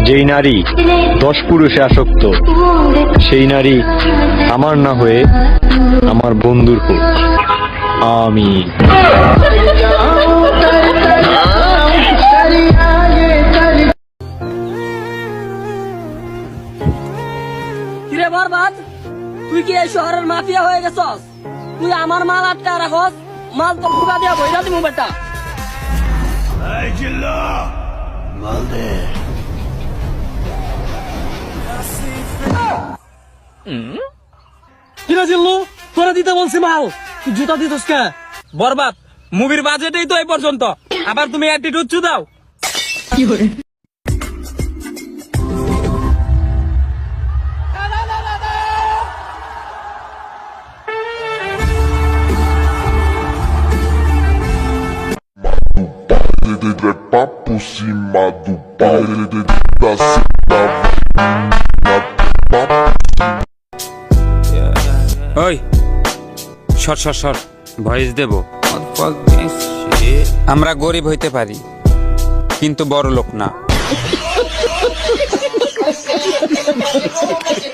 যেই নারী 10 পুরুষে আসক্ত, সেই নারী আমার না হয়ে আমার বন্ধুর হোক। আমি কিরে বরবাদ, তুই কি এই শহরের মাফিয়া হয়ে গেছস? তুই আমার মাল আটকা রাখস, মাল তো ফুকা দিয়া বইরা দিমু বেটা। কিরা জিল্লু, তোরা দিতে বলছি মাল, তুই জুতা দিতস কে? বরবাদ, মুভির বাজেটেই তো এই পর্যন্ত, আবার তুমি অ্যাটিটিউড দাও। de papo cima do pau da cima. ওই সর সর সর, ভয়েস দেব। আমরা গরিব হইতে পারি, কিন্তু বড় লোক না।